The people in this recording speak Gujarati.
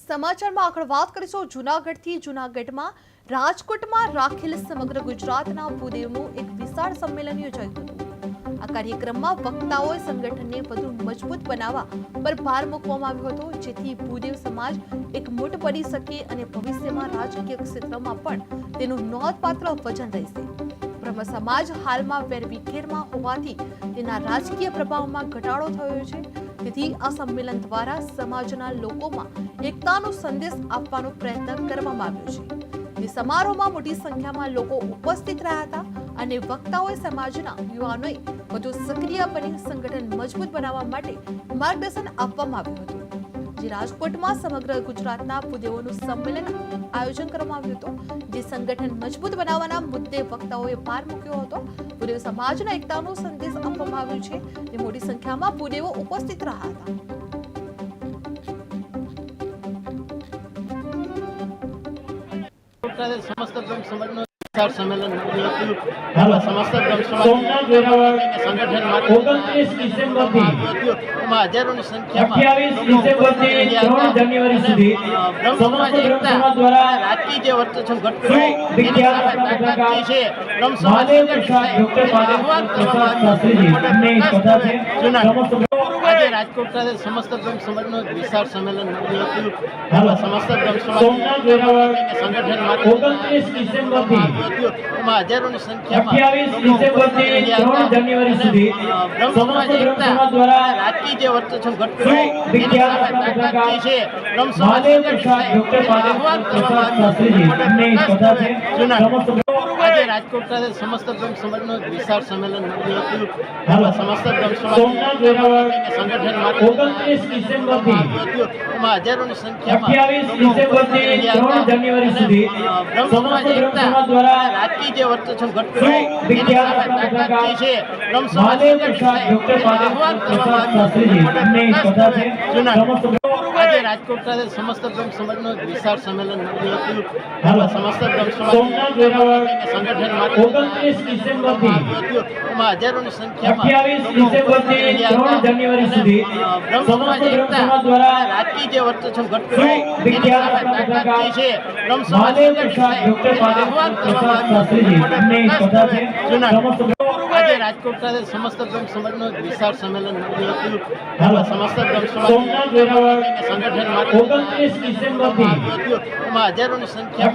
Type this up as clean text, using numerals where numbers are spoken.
સમાચારમાં આગળ વાત કરીશું જૂનાગઢથી। જૂનાગઢમાં રાજકોટમાં રાખેલ સમગ્ર ગુજરાતના ભૂદેવનું એક વિશાળ સંમેલન યોજાયું હતું। આ કાર્યક્રમમાં વક્તાઓએ સંગઠનને વધુ મજબૂત બનાવવા પર ભાર મૂકવામાં આવ્યો હતો, જેથી ભૂદેવ સમાજ એક મૂઠ બની શકે અને ભવિષ્યમાં રાજકીય ક્ષેત્રમાં પણ તેનું નોંધપાત્ર વજન રહેશે। બ્રહ્મ સમાજ હાલમાં વેરવિખેરમાં હોવાથી તેના રાજકીય પ્રભાવમાં ઘટાડો થયો છે, તેથી આ સંમેલન દ્વારા સમાજના લોકોમાં એકતાનો સંદેશ આપવાનો પ્રયત્ન કરવામાં આવ્યો છે। તે સમારોહમાં મોટી સંખ્યામાં લોકો ઉપસ્થિત રહ્યા હતા અને વક્તાઓએ સમાજના યુવાનોએ વધુ સક્રિય બની સંગઠન મજબૂત બનાવવા માટે માર્ગદર્શન આપવામાં આવ્યું હતું। જે રાજકોટમાં સમગ્ર ગુજરાતના ભૂદેવોનું સંમેલન આયોજન કરવામાં આવ્યું હતું, જે સંગઠન મજબૂત બનાવવાના મુદ્દે વક્તાઓએ ભાર મૂક્યો હતો। ભૂદેવ સમાજના એકતાનો સંદેશ આપવામાં આવ્યો છે, તે મોટી સંખ્યામાં ભૂદેવો ઉપસ્થિત રહ્યા હતા। समस्त ब्रह्म समाज विशाल सम्मेलन समस्त ब्रह्म समाज संगठन हजारों की संख्या राजकीय वर्चस्व घट ब्रह्म समाज आज राजकोट खाते समस्त ब्रह्म समाज विशाल सम्मेलन समस्त ब्रह्म समाज संगठन हजारों की संख्या ब्रह्म समाज राजकीय वर्चस्व घट ब्रह्म समाज आज राजकोट खाते समस्त ब्रह्म समाज विशाल सम्मेलन समस्त ब्रह्म समाज संगठन हजारों की संख्या ब्रह्म समाज राजकीय वर्चस्व घट ब्रह्म समाज आज राजकोट खाते समस्त ब्रह्म समाज विशाल सम्मेलन समस्त ब्रह्म समाज संगठन हजारों की संख्या ब्रह्म समाज राजकीय वर्चस्व घट ब्रह्म समाज आज राजकोट खाते समस्त ब्रह्म समाज विशाल सम्मेलन समस्त ब्रह्म समाज संगठन हजारों की संख्या